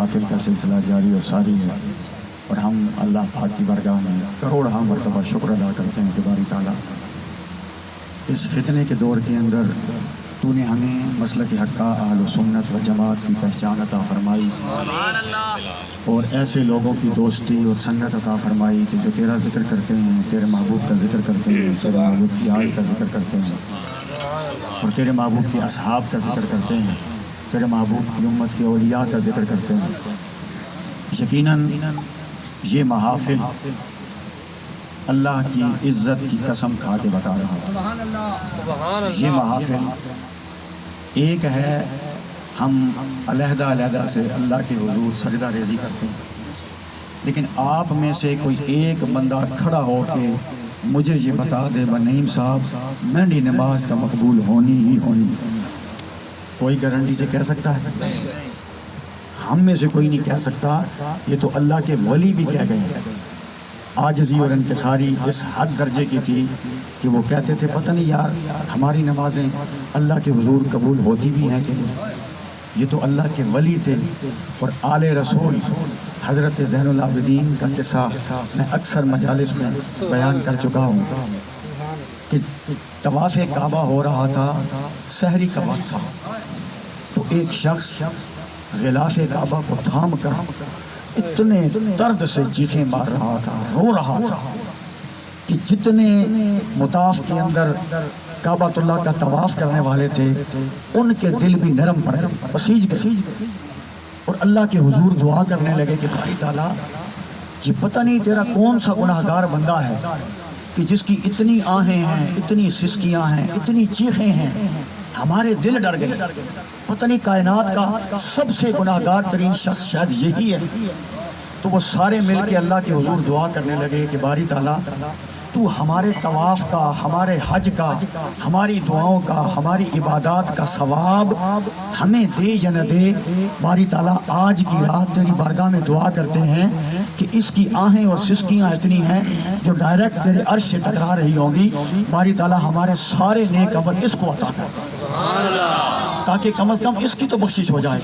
محافل کا سلسلہ جاری و ساری ہے، اور ہم اللہ پاک کی بارگاہ میں کروڑہ مرتبہ شکر ادا کرتے ہیں کہ باری تعالیٰ اس فتنے کے دور کے اندر تو نے ہمیں مسلک حق اہل سنت و جماعت کی پہچان عطا فرمائی، اور ایسے لوگوں کی دوستی اور سنت عطا فرمائی کہ جو تیرا ذکر کرتے ہیں، تیرے محبوب کا ذکر کرتے ہیں، تیرے محبوب کی آل کا ذکر کرتے ہیں، اور تیرے محبوب کے اصحاب کا ذکر کرتے ہیں، تیرے محبوب کی امت کے اولیاء کا ذکر کرتے ہیں۔ یقیناً یہ محافل اللہ کی عزت کی قسم کھا کے بتا رہا ہوں، یہ محافل ایک ہے ہم علیحدہ علیحدہ سے اللہ کے حضور سجدہ ریزی کرتے ہیں، لیکن آپ میں سے کوئی ایک بندہ کھڑا ہو کے مجھے یہ بتا دے نعیم صاحب میری نماز تو مقبول ہونی ہی ہونی، کوئی گارنٹی سے کہہ سکتا ہے؟ ہم میں سے کوئی نہیں کہہ سکتا۔ یہ تو اللہ کے ولی بھی کہہ گئے ہیں۔ عاجزی اور انکساری اس حد درجے کی تھی کہ وہ کہتے تھے پتہ نہیں یار ہماری نمازیں اللہ کے حضور قبول ہوتی بھی ہیں کہ نہیں۔ یہ تو اللہ کے ولی تھے۔ اور آل رسول حضرت زین العابدین کا قصہ میں اکثر مجالس میں بیان کر چکا ہوں کہ طواف کعبہ ہو رہا تھا، سحری کا وقت تھا، تو ایک شخص غلاف کعبہ کو تھام کر اتنے درد سے چیخیں مار رہا تھا، رو رہا تھا کہ جتنے مطاف کے اندر کعبۃ اللہ کا طواف کرنے والے تھے ان کے دل بھی نرم پڑ گئے، بسیج گئے، اور اللہ کے حضور دعا کرنے لگے کہ باری تعالیٰ یہ پتہ نہیں تیرا کون سا گناہ گار بندہ ہے کہ جس کی اتنی آہیں ہیں، اتنی سسکیاں ہیں، اتنی چیخیں ہیں، ہمارے دل ڈر گئے، پتہ نہیں کائنات کا سب سے گناہ گار ترین شخص شاید یہی ہے۔ تو وہ سارے مل کے اللہ کے حضور دعا کرنے لگے کہ باری تعالیٰ تو ہمارے طواف کا، ہمارے حج کا، ہماری دعاؤں کا، ہماری عبادات کا ثواب ہمیں دے یا نہ دے، باری تعالیٰ آج کی رات تیری بارگاہ میں دعا کرتے ہیں کہ اس کی آہیں اور سسکیاں اتنی ہیں جو ڈائریکٹ تیرے عرش سے ٹکرا رہی ہوں گی، باری تعالیٰ ہمارے سارے نیک عمل اس کو عطا کر دے تاکہ کم از کم اس کی تو بخشش ہو جائے۔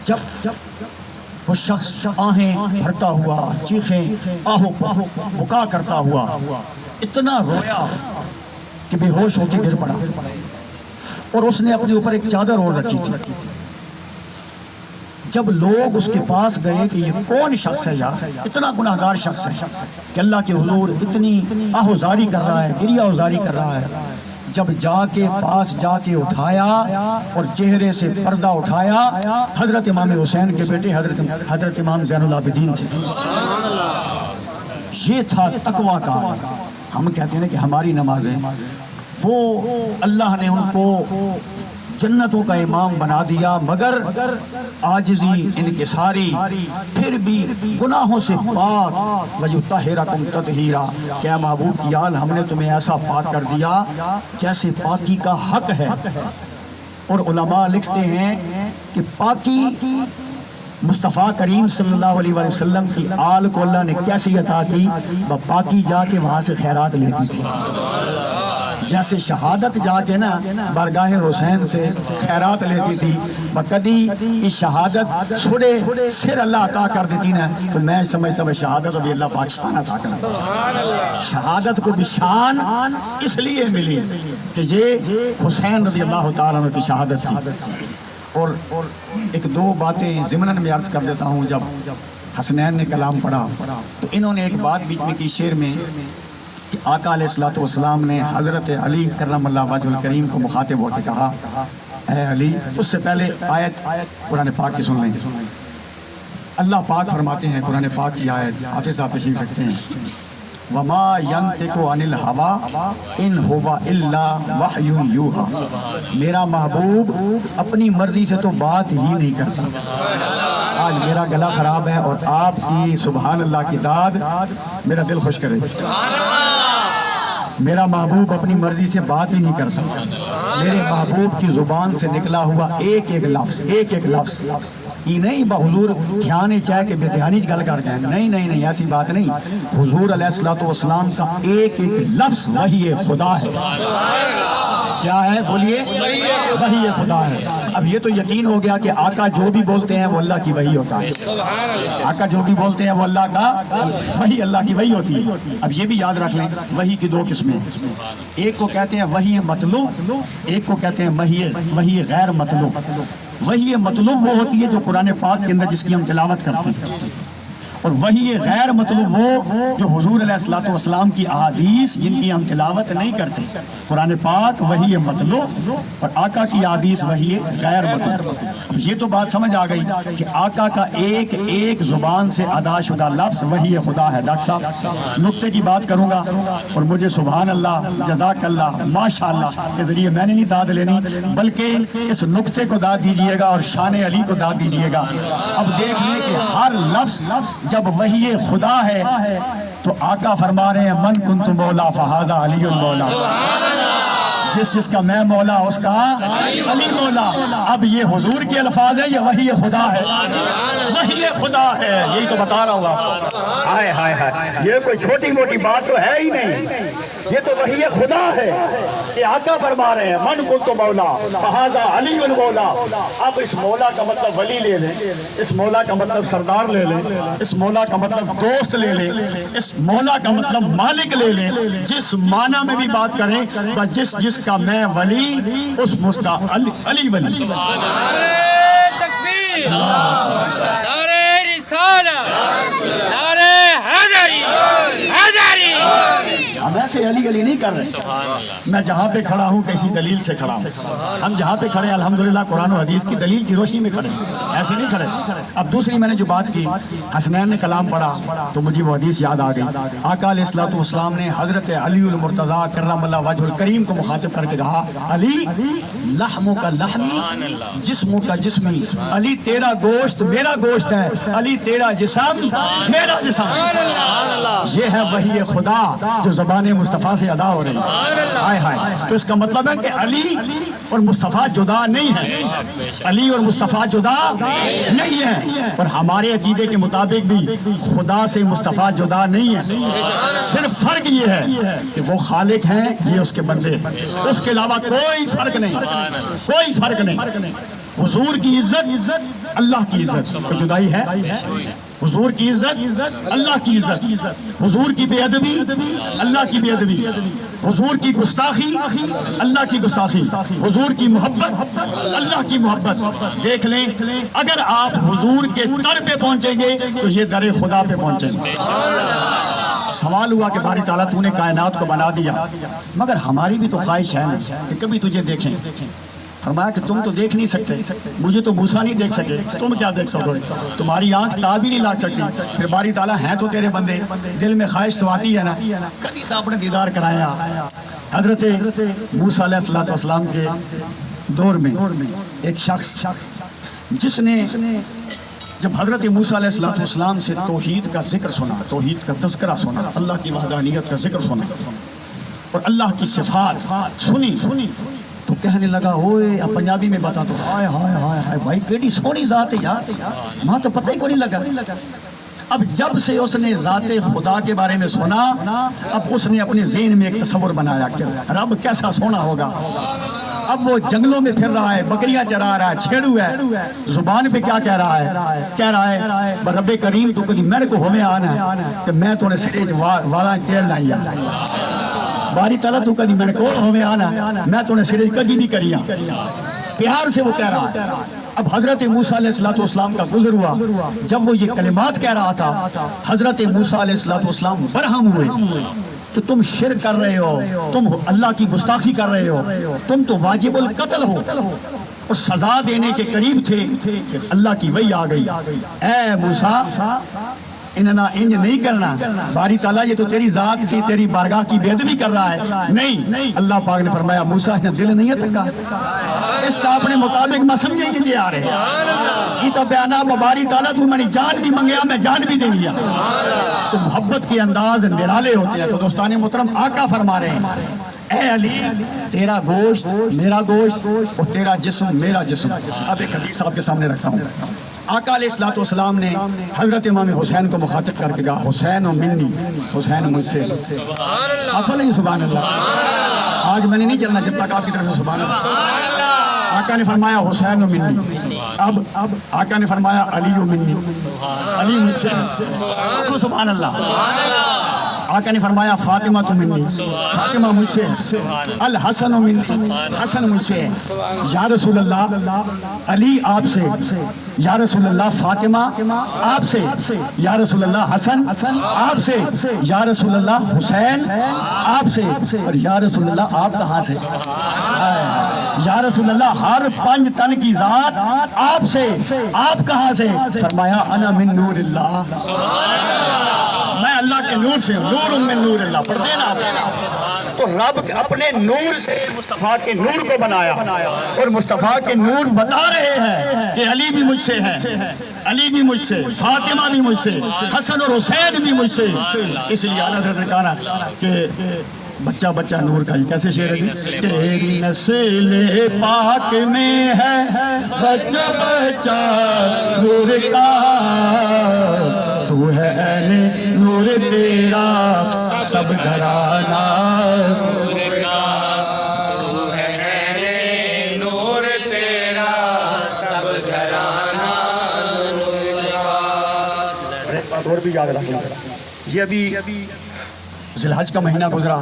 جب وہ شخص آہیں بھرتا ہوا، چیخیں آہو بکا کرتا ہوا، اتنا رویا کہ بے ہوش ہو کے گر پڑا، اور اس نے اپنے اوپر ایک چادر اوڑھ رکھی تھی۔ جب لوگ اس کے پاس گئے کہ یہ کون شخص ہے یار، اتنا گناہ گار شخص ہے کہ اللہ کے حضور اتنی آہوزاری کر رہا ہے، گریہ اوزاری کر رہا ہے، جب جا کے پاس جا کے اٹھایا اور چہرے سے پردہ اٹھایا، حضرت امام حسین کے بیٹے حضرت امام زین العابدین تھے۔ یہ تھا تقویٰ کا۔ ہم کہتے ہیں کہ ہماری نمازیں، وہ اللہ نے ان کو جنتوں کا امام بنا دیا، مگر عاجزی انکساری، پھر بھی گناہوں سے پاک، وَيُطَهِّرَكُمْ تَطْهِيرًا، کہ محبوب کی آل ہم نے تمہیں ایسا پاک کر دیا جیسے پاکی کا حق ہے۔ اور علماء لکھتے ہیں کہ پاکی مصطفیٰ کریم صلی اللہ علیہ وسلم کی آل کو اللہ نے کیسی عطا کی؟ وہ پاکی جا کے وہاں سے خیرات لیتی تھی، جیسے شہادت جا کے نا بارگاہ حسین سے خیرات لیتی تھی، کدی یہ شہادت چھوڑے سر اللہ عطا کر دیتی نا تو میں سمجھتا ہوں شہادت ابھی اللہ پاکستان عطا کر، شہادت کو بھی شان اس لیے ملی کہ یہ حسین رضی اللہ تعالیٰ عنہ کی شہادت تھی۔ اور ایک دو باتیں ضمناً میں عرض کر دیتا ہوں۔ جب حسنین نے کلام پڑھا تو انہوں نے ایک بات بیچ میں کی شعر میں کہ آقا علیہ الصلوۃ والسلام نے حضرت علی کرم اللہ وجہ الکریم کو مخاطب ہو کے کہا اے علی، اس سے پہلے آیت قرآن پاک کی سن لیں۔ اللہ پاک فرماتے ہیں قرآن پاک کی آیت، حافظ صاحب تشریف رکھتے ہیں، وَمَا يَنْتِقُ عَنِ الْهَوَىٰ إِنْ هُوَ إِلَّا وَحْيٌ يُوحَىٰ، میرا محبوب اپنی مرضی سے تو بات ہی نہیں کرتا۔ آج میرا گلا خراب ہے اور آپ کی سبحان اللہ کی داد میرا دل خوش کرے۔ میرا محبوب اپنی مرضی سے بات ہی نہیں کر سکتا، میرے محبوب کی زبان سے نکلا ہوا ایک ایک لفظ یہ نہیں بحضور دھیان چاہے کہ بے دھیانی گل کر جائیں، نہیں ایسی بات نہیں۔ حضور علیہ الصلوۃ والسلام کا ایک ایک لفظ وحی خدا ہے۔ کیا ہے بولیے؟ وحی خدا ہے۔ اب یہ تو یقین ہو گیا کہ آقا جو بھی بولتے ہیں وہ اللہ کی وحی ہوتا ہے، آقا جو بھی بولتے ہیں وہ اللہ کا وحی، اللہ کی وحی ہوتی ہے۔ اب یہ بھی یاد رکھ لیں وحی کی دو قسمیں، ایک کو کہتے ہیں وحی مطلوب، ایک کو کہتے ہیں وحی غیر مطلوب۔ وحی مطلوب وہ ہوتی ہے جو قرآن پاک کے اندر جس کی ہم تلاوت کرتے ہیں، اور وحی غیر مطلوب وہ جو حضور علیہ الصلوۃ والسلام کی احادیث جن کی ہم تلاوت نہیں کرتے۔ قرآن پاک وحی مطلوب اور آقا کی احادیث وحی غیر مطلوب۔ اب یہ تو بات سمجھ آ گئی کہ آقا کا ایک ایک زبان سے ادا شدہ لفظ وحی خدا ہے۔ ڈاکٹر صاحب نقطے کی بات کروں گا اور مجھے سبحان اللہ، جزاک اللہ، ماشاء اللہ کے ذریعے میں نے نہیں داد لینی بلکہ اس نقطے کو داد دیجئے گا اور شان علی کو داد دیجئے گا۔ اب دیکھ لیں کہ ہر لفظ جب وحی خدا ہے تو آقا فرما رہے ہیں من کنت مولا فہذا علی المولا، جس جس کا میں مولا اس کا علی مولا۔ اب یہ حضور کے الفاظ ہیں، یہ وحی خدا ہے، وحی خدا ہے، یہی تو بتا رہا ہوں آپ کو۔ ہائے ہائے ہائے، یہ کوئی چھوٹی موٹی بات تو ہے ہی نہیں، یہ تو وحی خدا ہے کہ آقا فرما رہے ہیں من کنت مولا فہذا علی المولا۔ اب اس مولا کا مطلب ولی لے لیں، اس مولا کا مطلب سردار لے لیں، اس مولا کا مطلب دوست لے لیں، اس مولا کا مطلب مالک لے لیں، جس معنی میں بھی بات کریں بس جس کا میں ولی اس کا علی ولی۔ نعرہ تکبیر، نعرہ رسالت، نعرہ حیدری، حیدری۔ ہم ایسے علی علی نہیں کر رہے، میں جہاں پہ کھڑا ہوں کسی دلیل سے کھڑا ہوں، ہم جہاں پہ کھڑے الحمدللہ قرآن و حدیث کی دلیل کی روشنی میں کھڑے، ایسے نہیں کھڑے۔ اب دوسری میں نے جو بات کی، حسنین نے کلام پڑھا تو مجھے وہ حدیث یاد آ گئی۔ آقا علیہ الصلوۃ والسلام نے حضرت علی المرتضیٰ کرم اللہ وجہ الکریم کو مخاطب کر کے کہا علی لحموں کا لحمی جسموں کا جسمی، علی تیرا گوشت میرا گوشت ہے، علی تیرا جسم میرا جسم۔ یہ ہے وحی خدا جو زبان مصطفیٰ سے ادا ہو رہی ہے۔ ہائے ہائے، تو اس کا مطلب ہے کہ علی اور مصطفیٰ جدا نہیں ہے، علی اور مصطفیٰ جدا نہیں ہے، اور ہمارے عقیدے کے مطابق بھی خدا سے مصطفیٰ جدا نہیں ہے، صرف فرق یہ ہے کہ وہ خالق ہیں، یہ اس کے بندے ہیں، اس کے علاوہ کوئی فرق نہیں، کوئی فرق نہیں۔ حضور کی عزت اللہ کی عزت، کوئی جدائی ہے؟ حضور کی عزت اللہ کی عزت، حضور کی بے ادبی اللہ کی بے ادبی، حضور کی گستاخی اللہ کی گستاخی، حضور کی محبت اللہ کی محبت۔ دیکھ لیں اگر آپ حضور کے در پہ پہنچیں گے تو یہ در خدا پہ پہنچیں گے۔ سوال ہوا کہ باری تعالیٰ تو نے کائنات کو بنا دیا مگر ہماری بھی تو خواہش ہے نا کہ کبھی تجھے دیکھیں۔ فرمایا کہ تم تو دیکھ نہیں سکتے، مجھے تو موسیٰ نہیں دیکھ سکے، تم کیا دیکھ سکو گے؟ تمہاری آنکھ تاب ہی نہیں لگ سکتی۔ پھر باری تعالیٰ ہیں تو تیرے بندے، دل میں خواہش تو آتی ہے نا، کبھی تو اپنے دیدار کرایا۔ حضرت موسیٰ علیہ السلام کے دور میں ایک شخص جس نے جب حضرت موسیٰ علیہ السلام سے توحید کا ذکر سنا، توحید کا تذکرہ سنا، اللہ کی وحدانیت کا ذکر سنا اور اللہ کی صفات سنی تو کہنے لگا اوئے، اب پنجابی میں بتا تو ہائے ہائے ہائے ہائے بھائی کیڑی سونی ذات ہے یار، ماں تو پتہ ہی کوئی نہیں لگا۔ اب جب سے اس نے ذات خدا کے بارے میں سنا، اب اس نے اپنے ذہن میں ایک تصور بنایا کہ رب کیسا سونا ہوگا۔ اب وہ جنگلوں میں پھر رہا ہے، بکریاں چرا رہا ہے، چھیڑو ہے، زبان پہ کیا کہہ رہا ہے رب کریم تو کدی میرے کو ہمیں آنا ہے تو میں تو نے سریج والا تیل لائی باری تعالیٰ تو کدی میں نے کو ہمیں آنا میں تو نے سریج کدی نہیں کریاں، پیار سے وہ کہہ رہا ہے۔ اب حضرت موسیٰ علیہ السلام کا گزر ہوا، جب وہ یہ کلمات کہہ رہا تھا حضرت موسیٰ علیہ السلام برہم ہوئے تو تم شرک کر رہے ہو، تم اللہ کی گستاخی کر رہے ہو، تم تو واجب القتل ہو، اور سزا دینے کے قریب تھے کہ اللہ کی وحی آ گئی، اے موسیٰ انہنا انج نہیں کرنا، باری تعالیٰ یہ تو تیری ذات کی تیری بارگاہ کی بے ادبی کر رہا ہے۔ نہیں، اللہ پاک نے فرمایا موسیٰ اس نے دل نہیں ہے تھکا، اس کا اپنے مطابق میں سمجھے ہی جے آ رہے ہیں، تو بیانا باری تعالیٰ تو میں نے جان بھی منگیا میں جان بھی دے لیا۔ تو محبت کے انداز نرالے ہوتے ہیں۔ تو دوستان محترم آقا فرما رہے ہیں اے علی تیرا گوشت میرا گوشت اور تیرا جسم میرا جسم. اب ایک حدیث آپ کے سامنے رکھتا ہوں. آقا علیہ الصلوۃ والسلام نے حضرت امام حسین کو مخاطب کر کے کہا حسین و منی، حسین مجھ سے. آپ نہیں سبحان اللہ. آج میں نے نہیں چلنا جب تک آپ کی طرف سے سبحان اللہ. آقا نے فرمایا حسین و منی. اب آقا نے فرمایا علی و منی، علی مجھ سے. سبحان اللہ. آقا نے فرمایا فاطمہ تو منی، فاطمہ مجھ سے. الحسن و منی، حسن مجھ سے. یا رسول اللہ علی آپ سے، یا رسول اللہ فاطمہ آپ سے، یا رسول اللہ حسن آپ سے، یا رسول اللہ حسین آپ سے، اور یا رسول اللہ آپ کہاں سے؟ یا رسول اللہ ہر 5 تن کی ذات آپ سے، آپ کہاں سے؟ فرمایا انا من نور اللہ، میں اللہ کے نور سے ہوں. نور من نور اللہ پڑھتے ہیں نا آپ. تو رب اپنے نور سے مصطفیٰ کے نور کو بنایا، اور مصطفیٰ کے نور بتا رہے ہیں کہ علی بھی مجھ سے ہے، علی بھی مجھ سے، فاطمہ بھی مجھ سے، حسن اور حسین بھی مجھ سے. اس لیے اعلیٰ حضرت نے کہا کہ بچہ بچہ نور کا. یہ کیسے شعر ہے جی؟ تیری نسل پاک میں ہے بچہ بچہ نور کا، تو ہے اہل نور تیرا سب گھرانہ نور کا، تو ہے اہل نور تیرا سب گھرانہ نور کا. ایک بات اور بھی یاد رکھنا، یہ ابھی ذی الحج کا مہینہ گزرا.